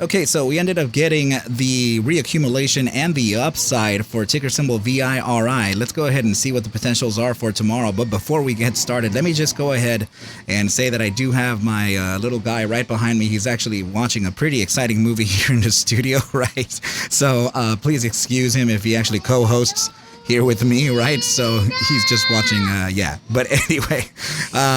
Okay, so we ended up getting the reaccumulation and the upside for ticker symbol VIRI. Let's go ahead and see what the potentials are for tomorrow. But before we get started, let me just go ahead and say that I do have my little guy right behind me. He's actually watching a pretty exciting movie here in the studio, right? So please excuse him if he actually co-hosts here with me, right? So he's just watching, yeah. But anyway,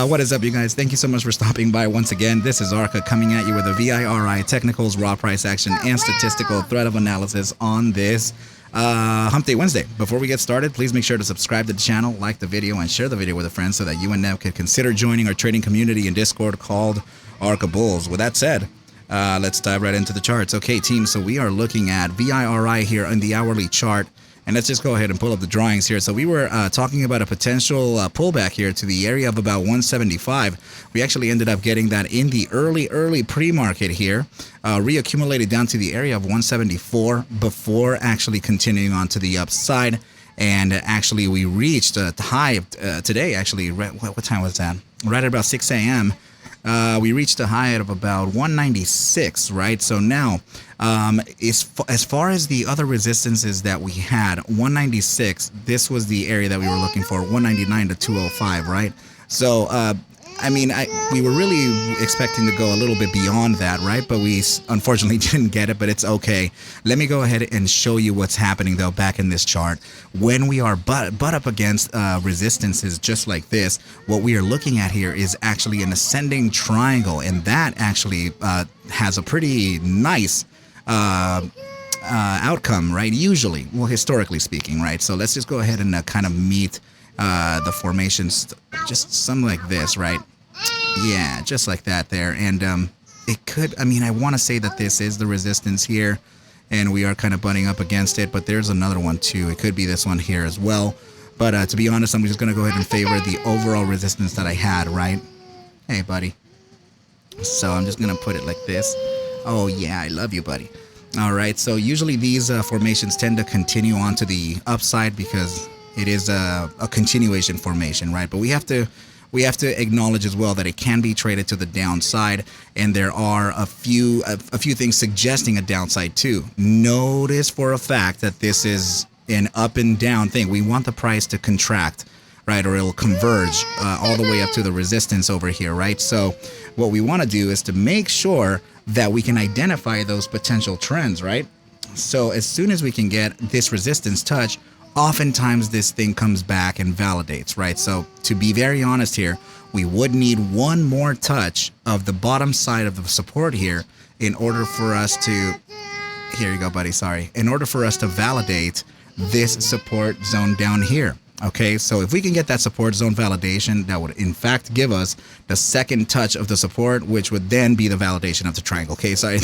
what is up, you guys? Thank you so much for stopping by once again. This is ARCa coming at you with a VIRI technicals, raw price action, and statistical threat of analysis on this Hump Day Wednesday. Before we get started, please make sure to subscribe to the channel, like the video, and share the video with a friend so that you and them could consider joining our trading community in Discord called ARCa Bulls. With that said, let's dive right into the charts. Okay, team, so we are looking at VIRI here in the hourly chart. And let's just go ahead and pull up the drawings here. So we were talking about a potential pullback here to the area of about 175. We actually ended up getting that in the early pre-market here, reaccumulated down to the area of 174 before actually continuing on to the upside. And actually we reached the high today, actually, what time was that? Right at about 6 a.m. We reached a high of about 196, right? So now, as far as the other resistances that we had, 196, this was the area that we were looking for, 199 to 205, right? So, I mean, we were really expecting to go a little bit beyond that, right? But we unfortunately didn't get it, but it's okay. Let me go ahead and show you what's happening, though, back in this chart. When we are butt up against resistances just like this, what we are looking at here is actually an ascending triangle, and that actually has a pretty nice outcome, right? Usually, well, historically speaking, right? So let's just go ahead and kind of meet the formations, just something like this, right? Yeah, just like that there. And it could, I mean, I want to say that this is the resistance here, and we are kind of butting up against it, but there's another one too. It could be this one here as well. But to be honest, I'm just going to go ahead and favor the overall resistance that I had, right? Hey, buddy. So I'm just going to put it like this. Oh, yeah, I love you, buddy. All right, so usually these formations tend to continue on to the upside because it is a continuation formation, right? But we have to acknowledge as well that it can be traded to the downside, and there are a few things suggesting a downside too. Notice for a fact that this is an up and down thing. We want the price to contract, right, or it'll converge all the way up to the resistance over here, right? So what we want to do is to make sure that we can identify those potential trends, right? So as soon as we can get this resistance touch, oftentimes this thing comes back and validates, right? So to be very honest here, we would need one more touch of the bottom side of the support here in order for us to, here you go, buddy, sorry, in order for us to validate this support zone down here. Okay, so if we can get that support zone validation, that would in fact give us the second touch of the support, which would then be the validation of the triangle. Okay, so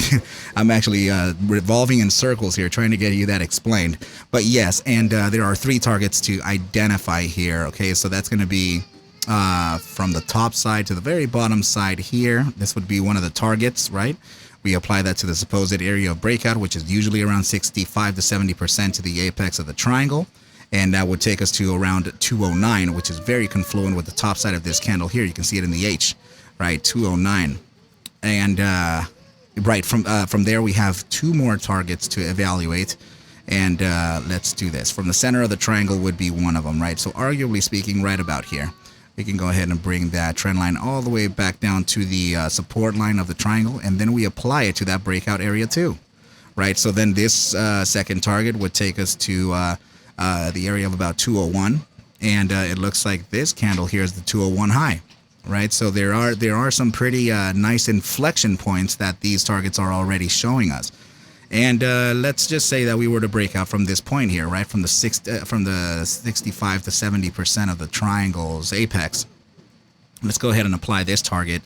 I'm actually revolving in circles here, trying to get you that explained. But yes, and there are three targets to identify here. Okay, so that's going to be from the top side to the very bottom side here. This would be one of the targets, right? We apply that to the supposed area of breakout, which is usually around 65 to 70% to the apex of the triangle. And that would take us to around 209, which is very confluent with the top side of this candle here. You can see it in the H, right? 209. And right from there, we have two more targets to evaluate. And let's do this. From the center of the triangle would be one of them, right? So arguably speaking, right about here, we can go ahead and bring that trend line all the way back down to the support line of the triangle. And then we apply it to that breakout area too, right? So then this second target would take us to the area of about 201, and it looks like this candle here is the 201 high, right? So there are some pretty nice inflection points that these targets are already showing us. And let's just say that we were to break out from this point here, right, from the 65 to 70% of the triangle's apex. Let's go ahead and apply this target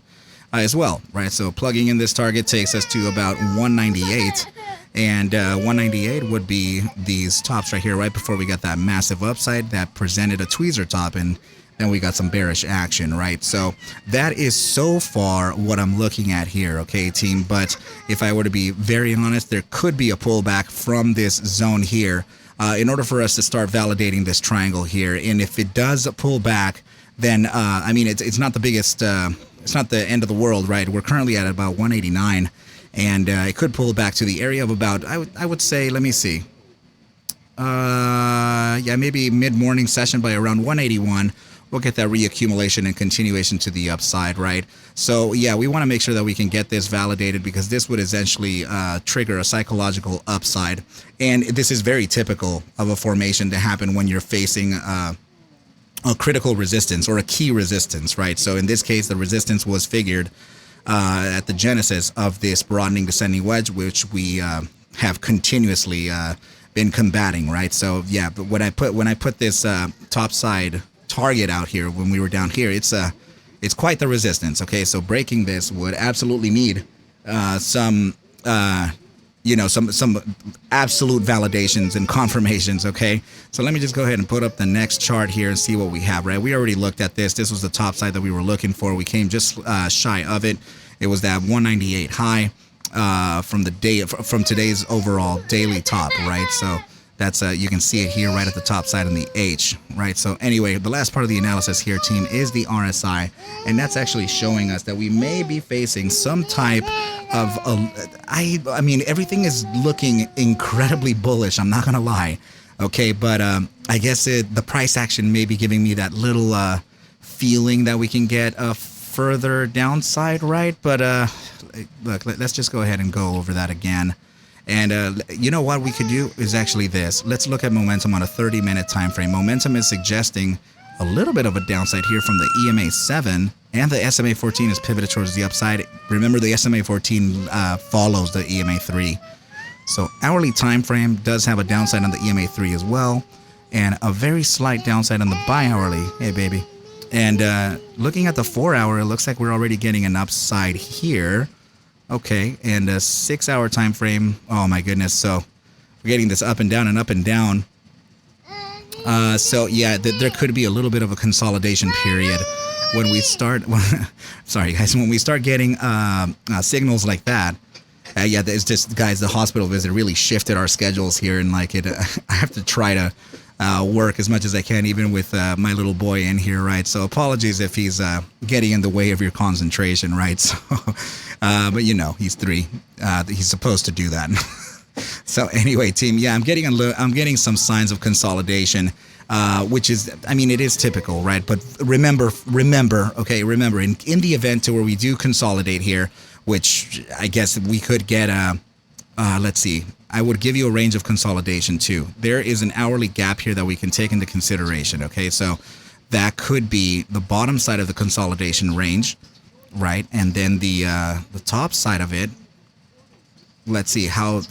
as well, right? So plugging in this target takes us to about 198. And 198 would be these tops right here, right before we got that massive upside that presented a tweezer top, and then we got some bearish action, right? So that is so far what I'm looking at here, okay, team? But if I were to be very honest, there could be a pullback from this zone here in order for us to start validating this triangle here. And if it does pull back, then, I mean, it's not the biggest, it's not the end of the world, right? We're currently at about 189. and it could pull back to the area of about, I would say, let me see, yeah, maybe mid-morning session by around 181. We'll get that reaccumulation and continuation to the upside, right? So yeah, we want to make sure that we can get this validated, because this would essentially trigger a psychological upside. And this is very typical of a formation to happen when you're facing a critical resistance or a key resistance, right? So in this case, the resistance was figured at the genesis of this broadening descending wedge, which we have continuously been combating, right? So yeah, but when I put this top side target out here when we were down here, it's quite the resistance. Okay, so breaking this would absolutely need some absolute validations and confirmations. Okay, so let me just go ahead and put up the next chart here and see what we have. Right, we already looked at this. This was the top side that we were looking for. We came just shy of it. It was that 198 high from today's overall daily top, right? So that's you can see it here right at the top side in the H, right? So anyway, the last part of the analysis here, team, is the RSI, and that's actually showing us that we may be facing some type of I mean, everything is looking incredibly bullish, I'm not gonna lie, okay? But I guess the price action may be giving me that little feeling that we can get a further downside, right? But look, let's just go ahead and go over that again. And you know what we could do is actually this. Let's look at momentum on a 30-minute time frame. Momentum is suggesting a little bit of a downside here from the EMA 7, and the SMA 14 is pivoted towards the upside. Remember, the SMA 14 follows the EMA 3. So hourly time frame does have a downside on the EMA 3 as well, and a very slight downside on the bi-hourly. Hey, baby. And looking at the 4-hour, it looks like we're already getting an upside here. Okay, and a 6-hour time frame. Oh my goodness! So we're getting this up and down and up and down. So yeah, there could be a little bit of a consolidation period when we start. Sorry, guys. When we start getting signals like that, yeah, it's just, guys, the hospital visit really shifted our schedules here, and like it, I have to try to work as much as I can, even with my little boy in here, right? So apologies if he's getting in the way of your concentration, right? So, but you know, he's 3. He's supposed to do that. So anyway, team, yeah, I'm getting some signs of consolidation, which is, I mean, it is typical, right? But remember, in the event to where we do consolidate here, which I guess we could get let's see, I would give you a range of consolidation too. There is an hourly gap here that we can take into consideration. Okay, so that could be the bottom side of the consolidation range, right? And then the top side of it. Let's see how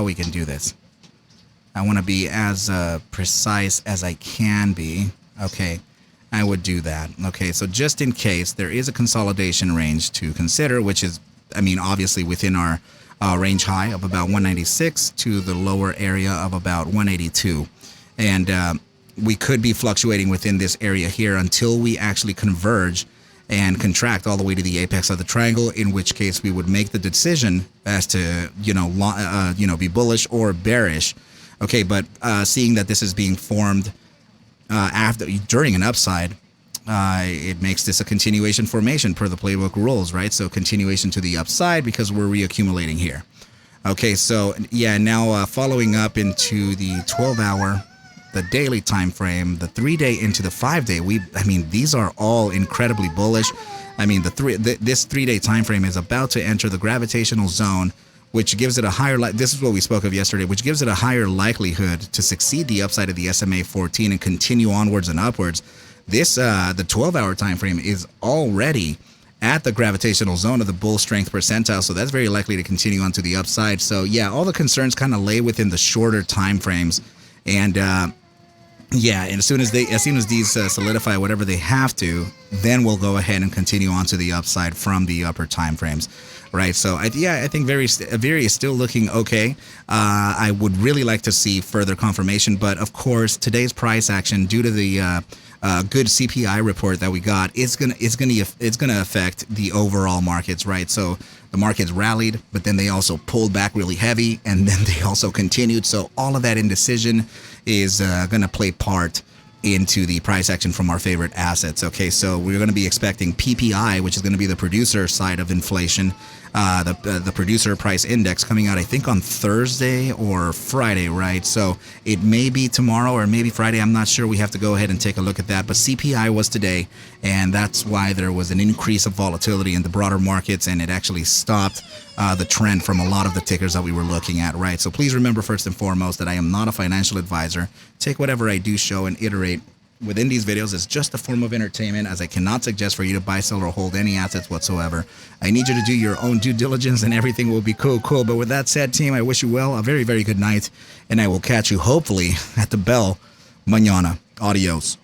we can do this. I want to be as precise as I can be. Okay, I would do that. Okay, so just in case, there is a consolidation range to consider, which is, I mean, obviously within our range high of about 196 to the lower area of about 182. And we could be fluctuating within this area here until we actually converge and contract all the way to the apex of the triangle, in which case we would make the decision as to, be bullish or bearish. Okay, but seeing that this is being formed during an upside, it makes this a continuation formation per the playbook rules, right? So continuation to the upside because we're reaccumulating here. Okay, so yeah, now following up into the 12-hour, the daily time frame, the 3-day into the 5-day, I mean, these are all incredibly bullish. I mean, this 3-day time frame is about to enter the gravitational zone, which gives it a higher, this is what we spoke of yesterday, which gives it a higher likelihood to succeed the upside of the SMA 14 and continue onwards and upwards. This, the 12-hour time frame is already at the gravitational zone of the bull strength percentile, so that's very likely to continue on to the upside. So yeah, all the concerns kind of lay within the shorter time frames, and yeah, and as soon as these solidify whatever they have to, then we'll go ahead and continue on to the upside from the upper time frames, right? So I think VIRI is still looking okay. I would really like to see further confirmation, but of course today's price action, due to the good CPI report that we got, it's gonna affect the overall markets, right? So the markets rallied, but then they also pulled back really heavy, and then they also continued. So all of that indecision is gonna play part into the price action from our favorite assets. Okay, so we're going to be expecting PPI, which is going to be the producer side of inflation, the producer price index coming out, I think, on Thursday or Friday, right? So it may be tomorrow or maybe Friday. I'm not sure. We have to go ahead and take a look at that. But CPI was today, and that's why there was an increase of volatility in the broader markets, and it actually stopped the trend from a lot of the tickers that we were looking at, right? So please remember, first and foremost, that I am not a financial advisor. Take whatever I do show and iterate within these videos as just a form of entertainment, as I cannot suggest for you to buy, sell, or hold any assets whatsoever. I need you to do your own due diligence, and everything will be cool. But with that said, team, I wish you well, a very, very good night, and I will catch you hopefully at the bell mañana. Adios.